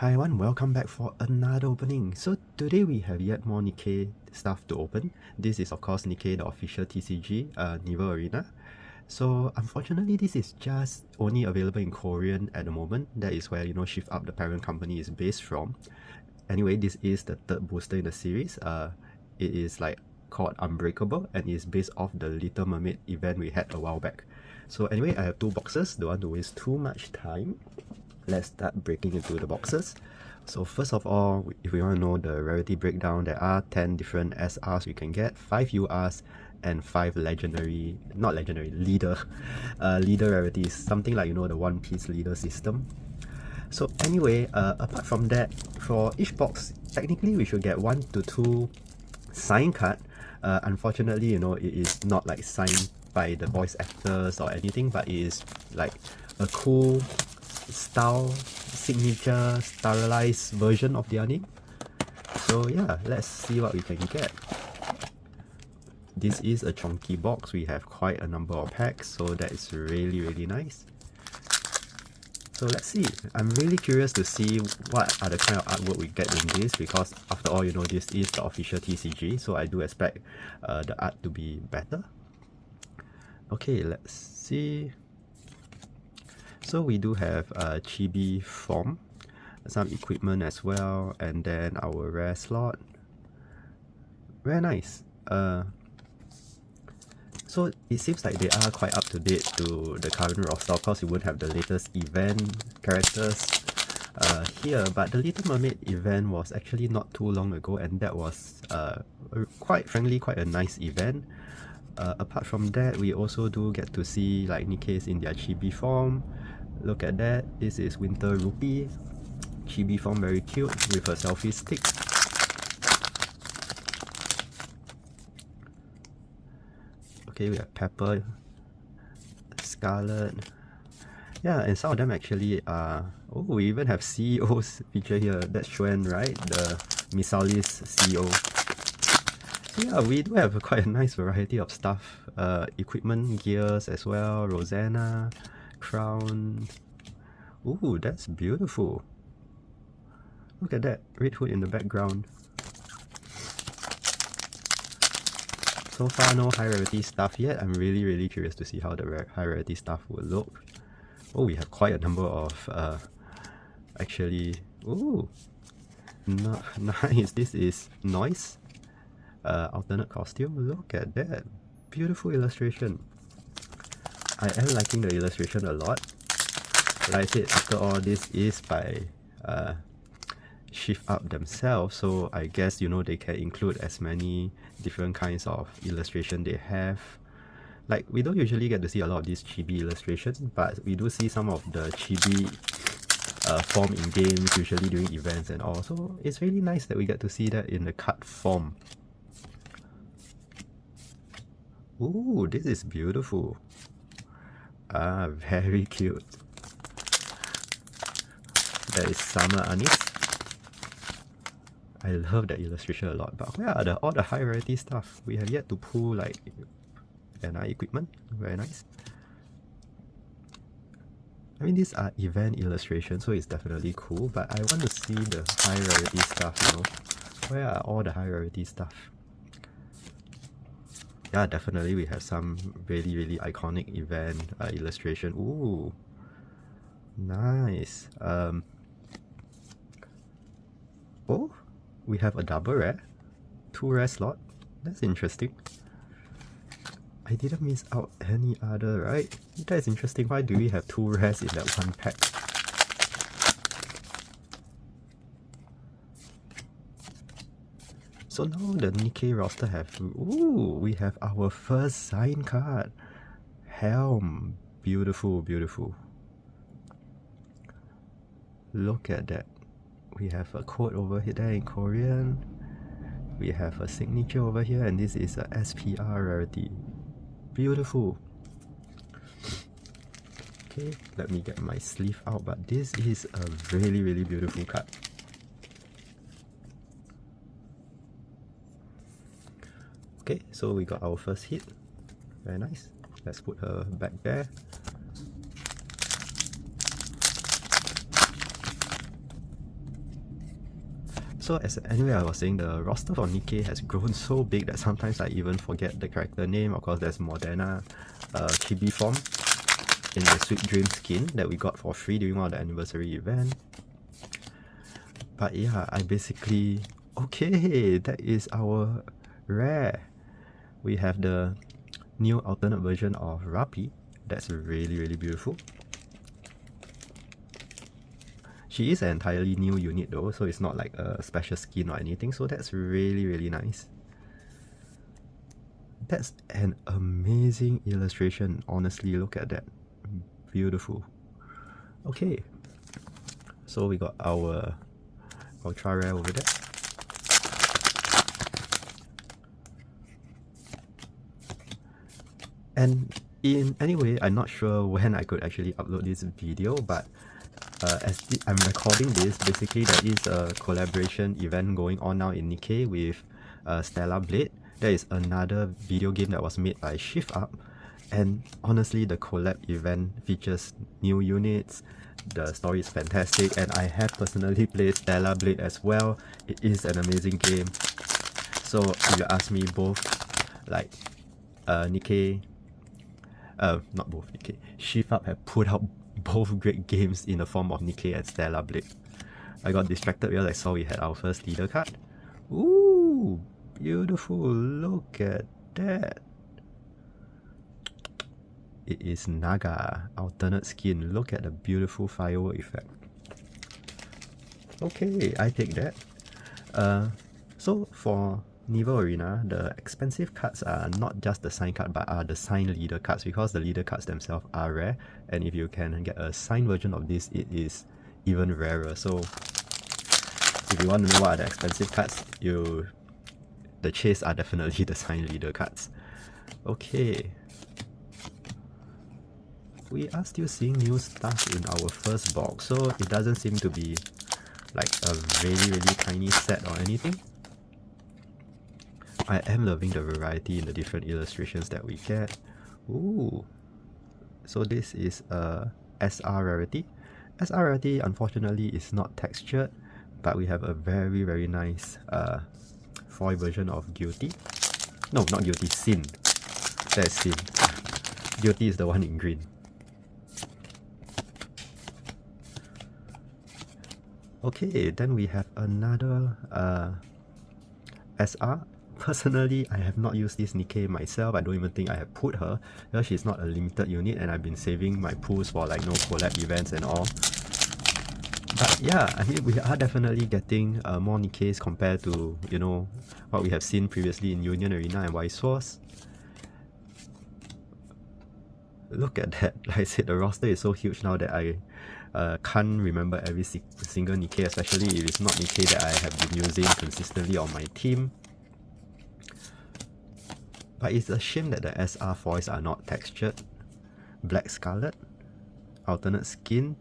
Hi everyone, welcome back for another opening. So today we have yet more Nikke stuff to open. This is of course Nikke, the official TCG, Nivel Arena. So unfortunately this is just only available in Korean at the moment. That is where, Shift Up, the parent company, is based from. Anyway, this is the third booster in the series. It is called Unbreakable and is based off the Little Mermaid event we had a while back. So anyway, I have two boxes. Don't want to waste too much time. Let's start breaking into the boxes. So first of all, if we want to know the rarity breakdown, there are 10 different SRs we can get, 5 URs, and 5 legendary, not legendary, leader rarities, something like, the One Piece leader system. So anyway, apart from that, for each box, technically we should get 1 to 2 sign card. Unfortunately, it is not signed by the voice actors or anything, but it is like a cool style, signature, stylized version of the anime. So yeah, let's see what we can get. This is a chunky box. We have quite a number of packs, so that is really nice. So let's see. I'm really curious to see what are the kind of artwork we get in this, because after all, this is the official TCG, so I do expect the art to be better. Okay, let's see. So we do have chibi form, some equipment as well, and then our rare slot. Very nice. So it seems like they are quite up to date to the current roster. Of course, you would have the latest event characters here, but the Little Mermaid event was actually not too long ago, and that was quite frankly quite a nice event. Apart from that, we also do get to see Nikke's in their chibi form. Look at that. This is Winter Rupee. Chibi form, very cute with a selfie stick. Okay, we have Pepper, Scarlet. Yeah, and some of them actually are... Oh, we even have CEOs featured here. That's Shuen, right? The Misalis CEO. So yeah, we do have quite a nice variety of stuff. Equipment, gears as well, Rosanna, crown. Ooh, that's beautiful. Look at that, red hood in the background. So far, no high rarity stuff yet. I'm really curious to see how the high rarity stuff will look. Oh, we have quite a number of actually. Ooh, nice. This is Noise. Alternate costume. Look at that, beautiful illustration. I am liking the illustration a lot. Like I said, after all, this is by Shift Up themselves, so I guess they can include as many different kinds of illustration they have. We don't usually get to see a lot of these chibi illustrations, but we do see some of the chibi form in games, usually during events and all. So it's really nice that we get to see that in the cut form. Ooh, this is beautiful. Ah, very cute. That is Summer Anis. I love that illustration a lot. But where are all the high rarity stuff? We have yet to pull equipment. Very nice. I mean, these are event illustrations, so it's definitely cool. But I want to see the high rarity stuff. Where are all the high rarity stuff? Yeah, definitely we have some really iconic event illustration. Ooh, nice. Oh, we have a double rare, 2 rare slot. That's interesting. I didn't miss out any other, right? That is interesting. Why do we have 2 rares in that one pack? So now the Nikke roster have... Ooh, we have our first sign card. Helm. Beautiful. Look at that. We have a quote over here there in Korean. We have a signature over here, and this is a SPR rarity. Beautiful. Okay, let me get my sleeve out, but this is a really beautiful card. Okay, so we got our first hit. Very nice. Let's put her back there. So anyway, I was saying the roster for Nikke has grown so big that sometimes I even forget the character name. Of course, there's Moderna, Chibi form in the Sweet Dream skin that we got for free during one of the anniversary event. But yeah, I basically... Okay, that is our rare. We have the new alternate version of Rapi. That's really beautiful. She is an entirely new unit though, so it's not like a special skin or anything, so that's really nice. That's an amazing illustration, honestly, look at that. Beautiful. Okay, so we got our ultra rare over there. And anyway, I'm not sure when I could actually upload this video, but as I'm recording this, basically there is a collaboration event going on now in Nikke with Stellar Blade. There is another video game that was made by Shift Up, and honestly the collab event features new units. The story is fantastic, and I have personally played Stellar Blade as well. It is an amazing game. So if you ask me, both like Nikke, not both Nikke, Shift Up have put out both great games in the form of Nikke and Stellar Blade. I got distracted because I saw we had our first leader card. Ooh, beautiful, look at that. It is Naga, alternate skin. Look at the beautiful firework effect. Okay, I take that. So for Nivel Arena, the expensive cards are not just the sign card but are the signed leader cards, because the leader cards themselves are rare, and if you can get a signed version of this, it is even rarer. So if you want to know what are the expensive cards, the chase are definitely the signed leader cards. Okay, we are still seeing new stuff in our first box, so it doesn't seem to be like a really tiny set or anything. I am loving the variety in the different illustrations that we get. Ooh, so this is a SR rarity. SR rarity unfortunately is not textured, but we have a very nice foil version of Guilty. No, not Guilty, Sin. That's Sin. Guilty is the one in green. Okay, then we have another SR. Personally, I have not used this Nikke myself. I don't even think I have put her, because she's not a limited unit and I've been saving my pools for like no collab events and all. But yeah, I mean, we are definitely getting more Nikkes compared to, you know, what we have seen previously in Union Arena and Wise Wars. Look at that. Like I said, the roster is so huge now that I can't remember every single Nikke, especially if it's not Nikke that I have been using consistently on my team. But it's a shame that the SR foils are not textured. Black Scarlet, alternate skin.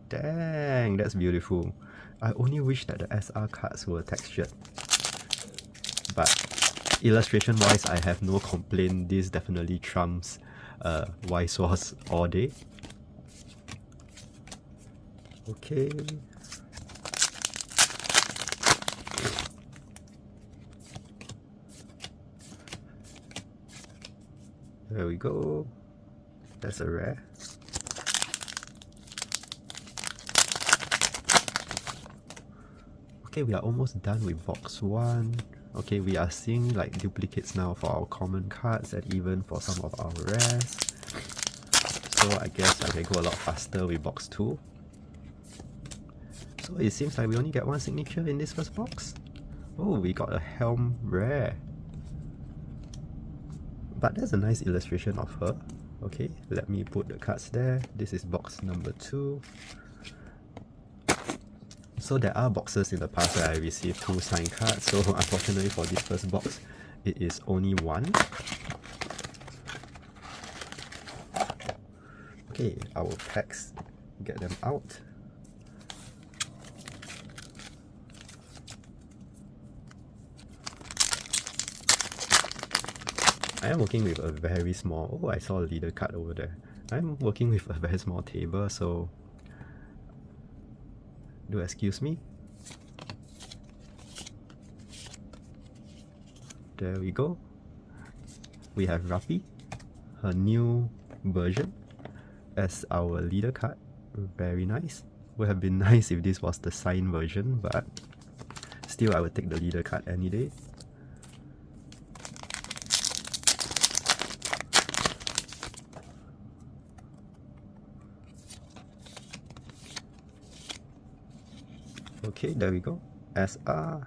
Dang, that's beautiful. I only wish that the SR cards were textured. But illustration wise, I have no complaint. This definitely trumps Wise Wars all day. Okay. There we go. That's a rare. Okay, we are almost done with box 1. Okay, we are seeing like duplicates now for our common cards and even for some of our rares. So I guess I can go a lot faster with box 2. So it seems like we only get one signature in this first box. Oh, we got a Helm rare. But there's a nice illustration of her. Okay, let me put the cards there. This is box number 2. So there are boxes in the past where I received 2 signed cards, so unfortunately for this first box, it is only 1. Okay, our packs, get them out. I am working with a very small... Oh, I saw a leader card over there. I'm working with a very small table, so do excuse me. There we go. We have Rappi, her new version, as our leader card. Very nice. Would have been nice if this was the sign version, but still I would take the leader card any day. Okay, there we go. SR.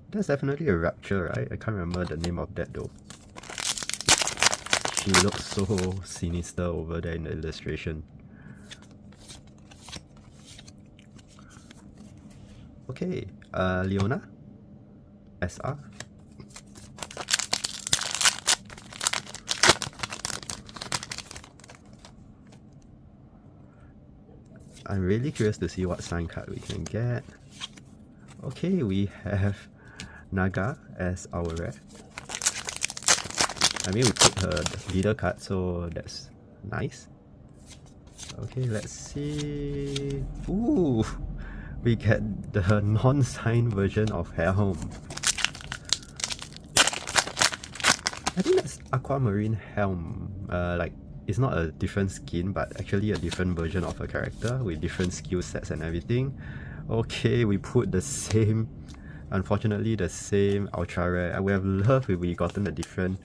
That's definitely a Rapture, right? I can't remember the name of that though. She looks so sinister over there in the illustration. Okay, Leona. SR. I'm really curious to see what sign card we can get. Okay, we have Naga as our rare. I mean, we took her leader card, so that's nice. Okay, let's see. Ooh, we get the non-sign version of Helm. I think that's Aquamarine Helm. Like, it's not a different skin, but actually a different version of a character with different skill sets and everything. Okay, we put the same, unfortunately the same ultra rare. I would have loved if we gotten a different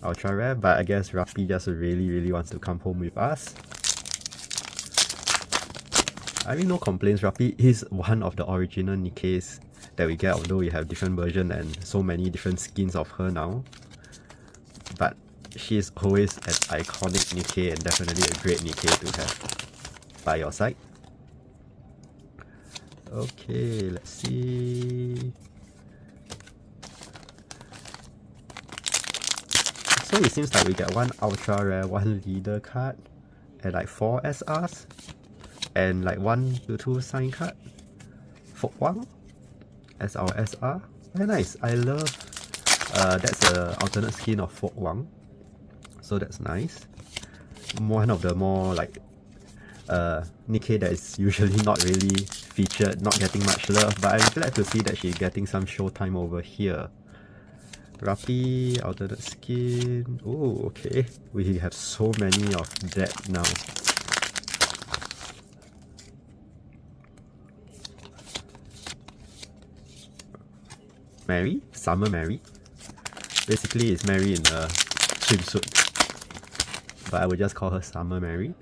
ultra rare, but I guess Rappi just really wants to come home with us. I mean, no complaints. Rappi is one of the original Nikkes that we get, although we have different versions and so many different skins of her now. But she is always an iconic Nikke and definitely a great Nikke to have by your side. Okay, let's see. So it seems like we get one ultra rare, one leader card, and like 4 SRs, and like 1 to 2 sign card. Fok Wang as our SR. Very nice. I love that's an alternate skin of Fok Wang. So that's nice. One of the more like Nikke that is usually not really featured, not getting much love, but I'm glad to see that she's getting some showtime over here. Rappi, alternate skin. Oh, okay. We have so many of that now. Mary, Summer Mary. Basically, it's Mary in a swimsuit, but I would just call her Summer Mary.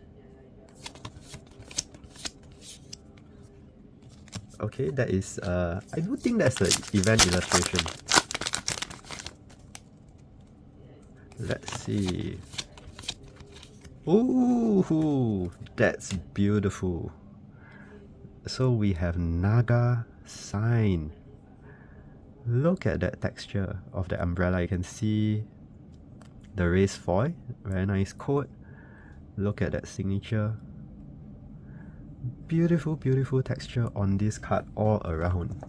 Okay, that is I do think that's the event illustration. Let's see. Ooh, that's beautiful. So we have Naga sign. Look at that texture of the umbrella. You can see the raised foil, very nice coat. Look at that signature. Beautiful texture on this card all around.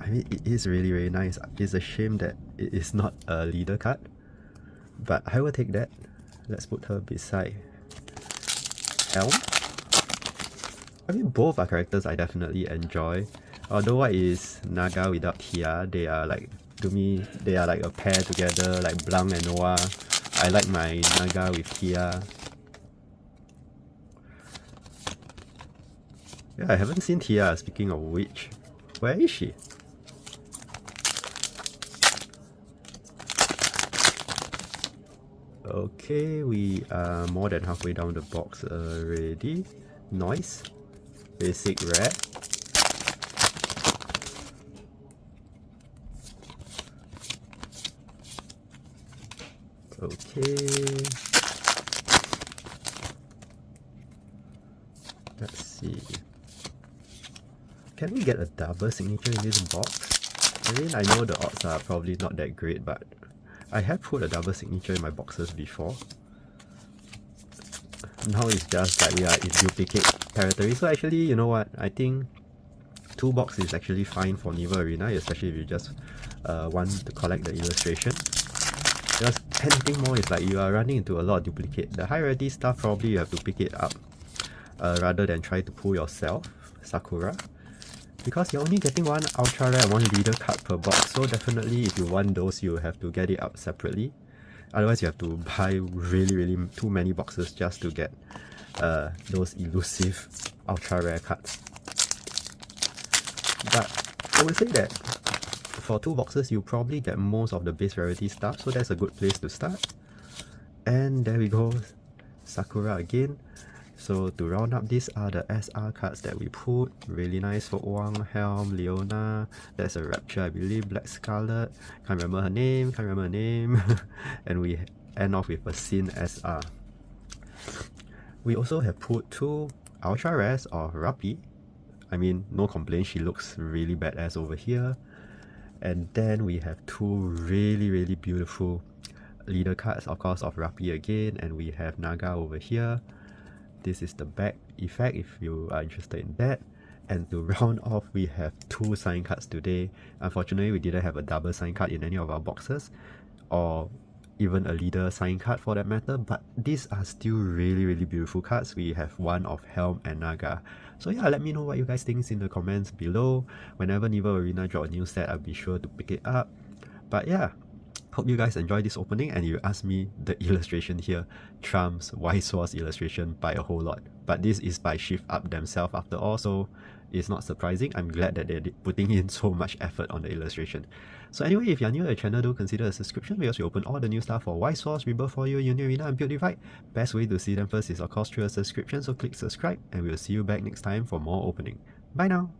I mean, it is really nice. It's a shame that it is not a leader card, but I will take that. Let's put her beside Elm. I mean, both are characters I definitely enjoy. Although what is Naga without Tia, they are like, to me, they are like a pair together, like Blanc and Noah. I like my Naga with Tia. Yeah, I haven't seen Tia, speaking of which. Where is she? Okay, we are more than halfway down the box already. Noise. Basic rare. Okay. Let's see. Can we get a double signature in this box? I mean, I know the odds are probably not that great, but I have put a double signature in my boxes before. Now it's just like we are in duplicate territory. So actually, you know what? I think 2 boxes is actually fine for Nivel Arena, especially if you just want to collect the illustration. Just anything more is like you are running into a lot of duplicate. The high rarity stuff, probably you have to pick it up rather than try to pull yourself. Sakura. because you're only getting one ultra rare and one leader card per box, so definitely if you want those, you have to get it out separately. Otherwise you have to buy really too many boxes just to get those elusive ultra rare cards. But I would say that for 2 boxes you probably get most of the base rarity stuff, so that's a good place to start. And there we go, Sakura again. So to round up, these are the SR cards that we put. Really nice for Wang, Helm, Leona. That's a Rapture, I believe. Black Scarlet. Can't remember her name. And we end off with a Sin SR. We also have put 2 Ultra Rares of Rappi. I mean, no complaint, she looks really badass over here. And then we have 2 really beautiful leader cards, of course, of Rappi again. And we have Naga over here. This is the back effect if you are interested in that. And to round off, we have 2 sign cards today. Unfortunately, we didn't have a double sign card in any of our boxes, or even a leader sign card for that matter, but these are still really beautiful cards. We have one of Helm and Naga. So yeah, let me know what you guys think in the comments below. Whenever Nivel Arena drop a new set, I'll be sure to pick it up. But yeah, hope you guys enjoy this opening, and you asked me, the illustration here trumps Wise Swords illustration by a whole lot. But this is by Shift Up themselves after all, so it's not surprising. I'm glad that they're putting in so much effort on the illustration. So anyway, if you're new to the channel, do consider a subscription, because we open all the new stuff for Wise Swords, Rebirth for You, Union Arena, and Build Divide. Best way to see them first is of course through a subscription, so click subscribe, and we'll see you back next time for more opening. Bye now!